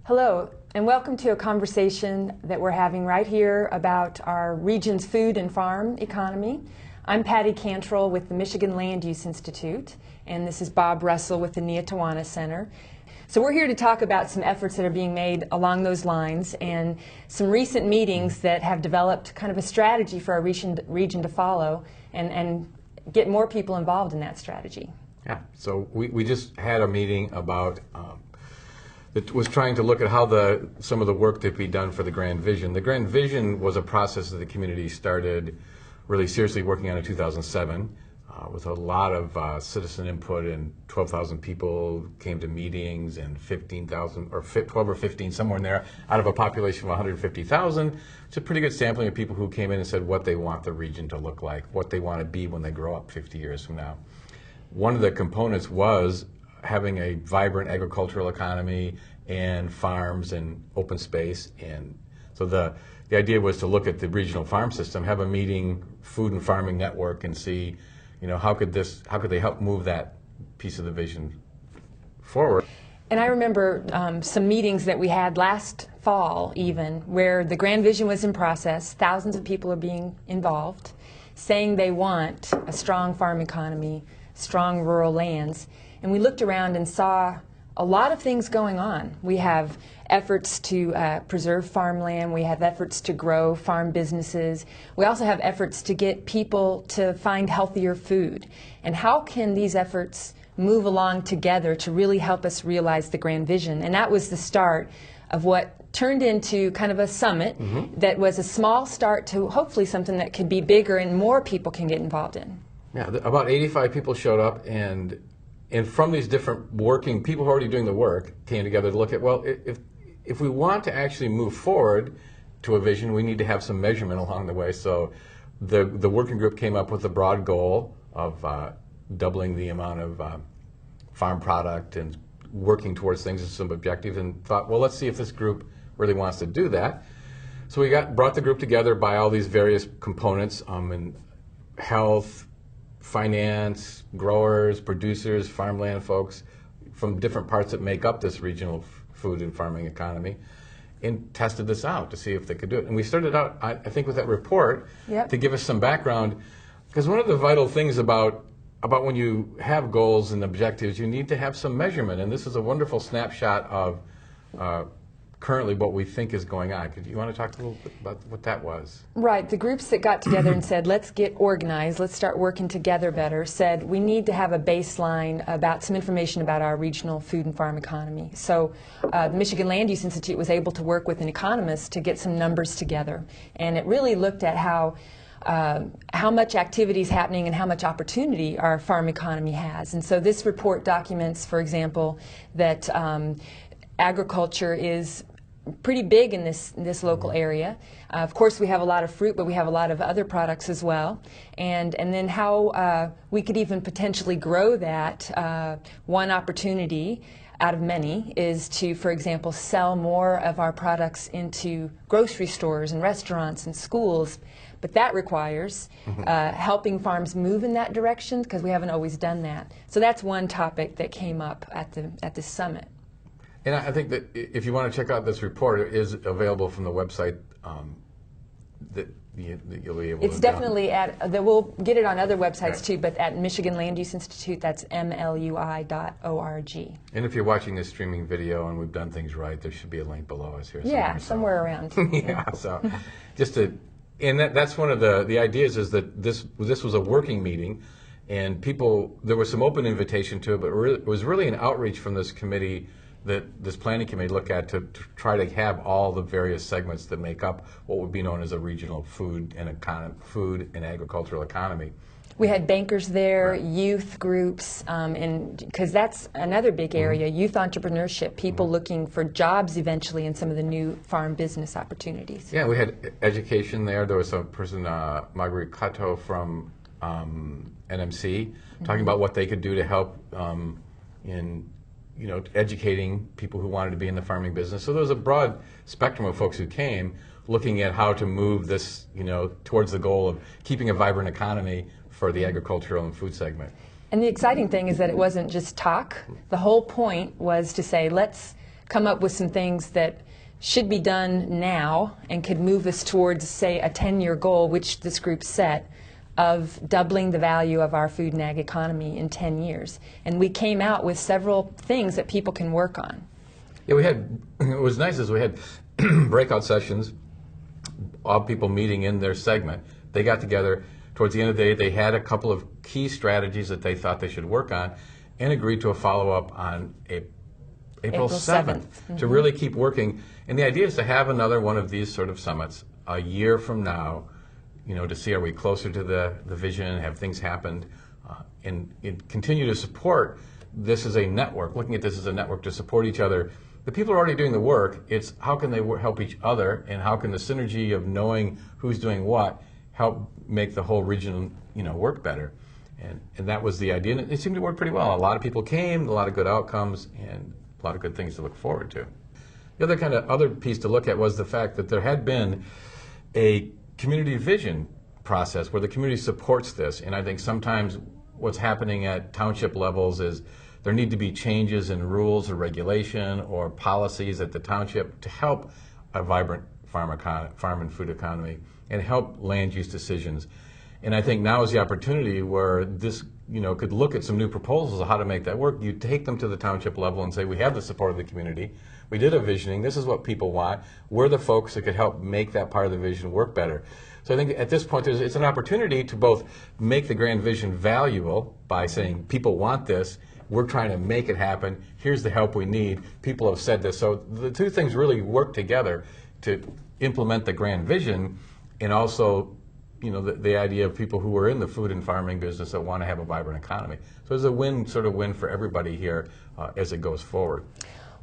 Hello, and welcome to a conversation that we're having right here about our region's food and farm economy. I'm Patty Cantrell with the Michigan Land Use Institute, and this is Bob Russell with the Neotawana Center. So we're here to talk about some efforts that are being made along those lines and some recent meetings that have developed kind of a strategy for our region to follow and get more people involved in that strategy. Yeah, so we just had a meeting about that was trying to look at how some of the work that be done for the Grand Vision. The Grand Vision was a process that the community started really seriously working on in 2007 with a lot of citizen input, and 12,000 people came to meetings, and 15,000 or 12 or 15 somewhere in there out of a population of 150,000. It's a pretty good sampling of people who came in and said what they want the region to look like, what they want to be when they grow up 50 years from now. One of the components was having a vibrant agricultural economy and farms and open space. And so the idea was to look at the regional farm system, have a meeting, food and farming network, and see, how could they help move that piece of the vision forward. And I remember some meetings that we had last fall even, where the Grand Vision was in process, thousands of people are being involved, saying they want a strong farm economy, strong rural lands. And we looked around and saw a lot of things going on. We have efforts to preserve farmland. We have efforts to grow farm businesses. We also have efforts to get people to find healthier food. And how can these efforts move along together to really help us realize the Grand Vision? And that was the start of what turned into kind of a summit that was a small start to hopefully something that could be bigger and more people can get involved in. Yeah, about 85 people showed up, and from these different working people who are already doing the work came together to look at, well, if we want to actually move forward to a vision, we need to have some measurement along the way. So the working group came up with a broad goal of doubling the amount of farm product and working towards things as some objectives, and thought, well, let's see if this group really wants to do that. So we brought the group together by all these various components in health, finance, growers, producers, farmland folks from different parts that make up this regional food and farming economy, and tested this out to see if they could do it. And we started out, I think, with that report to give us some background, because one of the vital things about when you have goals and objectives, you need to have some measurement. And this is a wonderful snapshot of currently what we think is going on. You want to talk a little bit about what that was? Right. The groups that got together and said, let's get organized, let's start working together better, said we need to have a baseline about some information about our regional food and farm economy. So the Michigan Land Use Institute was able to work with an economist to get some numbers together. And it really looked at how much activity is happening and how much opportunity our farm economy has. And so this report documents, for example, that agriculture is pretty big in this local area. Of course, we have a lot of fruit, but we have a lot of other products as well. And then how we could even potentially grow that. One opportunity out of many is to, for example, sell more of our products into grocery stores and restaurants and schools. But that requires helping farms move in that direction, because we haven't always done that. So that's one topic that came up at this summit. And I think that if you want to check out this report, it is available from the website that you'll be able to. It's definitely we'll get it on other websites too, but at Michigan Land Use Institute, that's mlui.org. And if you're watching this streaming video and we've done things right, there should be a link below us here. Yeah, somewhere around. Yeah, so just to, and that's one of the ideas is that this was a working meeting, and there was some open invitation to it, but it was really an outreach from this committee, that this planning committee look at to try to have all the various segments that make up what would be known as a regional food and agricultural economy. We had bankers there, youth groups, and because that's another big area, youth entrepreneurship, people looking for jobs eventually in some of the new farm business opportunities. Yeah, we had education there. There was a person, Marguerite Cato from NMC, talking about what they could do to help in educating people who wanted to be in the farming business. So there was a broad spectrum of folks who came looking at how to move this, towards the goal of keeping a vibrant economy for the agricultural and food segment. And the exciting thing is that it wasn't just talk. The whole point was to say, let's come up with some things that should be done now and could move us towards, say, a 10-year goal, which this group set, of doubling the value of our food and ag economy in 10 years. And we came out with several things that people can work on. Yeah, it was nice is we had breakout sessions, all people meeting in their segment. They got together. Towards the end of the day, they had a couple of key strategies that they thought they should work on and agreed to a follow-up on April 7th to really keep working. And the idea is to have another one of these sort of summits a year from now, to see are we closer to the vision, have things happened, and continue to support this as a network, looking at this as a network to support each other. The people are already doing the work. It's how can they help each other, and how can the synergy of knowing who's doing what help make the whole region, work better. And that was the idea, and it seemed to work pretty well. A lot of people came, a lot of good outcomes, and a lot of good things to look forward to. The other piece to look at was the fact that there had been a community vision process where the community supports this, and I think sometimes what's happening at township levels is there need to be changes in rules or regulation or policies at the township to help a vibrant farm and food economy and help land use decisions. And I think now is the opportunity where this could look at some new proposals of how to make that work. You take them to the township level and say, we have the support of the community. We did a visioning. This is what people want. We're the folks that could help make that part of the vision work better. So I think at this point, it's an opportunity to both make the grand vision valuable by saying, people want this. We're trying to make it happen. Here's the help we need. People have said this. So the two things really work together to implement the grand vision, and also the idea of people who are in the food and farming business that want to have a vibrant economy. So it's a win for everybody here as it goes forward.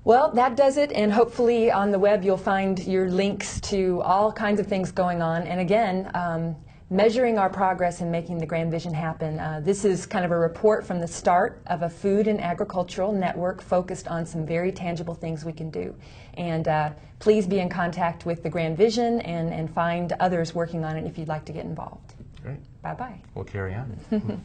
Well, that does it, and hopefully on the web you'll find your links to all kinds of things going on. And again, measuring our progress in making the grand vision happen. This is kind of a report from the start of a food and agricultural network focused on some very tangible things we can do. And please be in contact with the grand vision and find others working on it if you'd like to get involved. Great. Bye-bye. We'll carry on.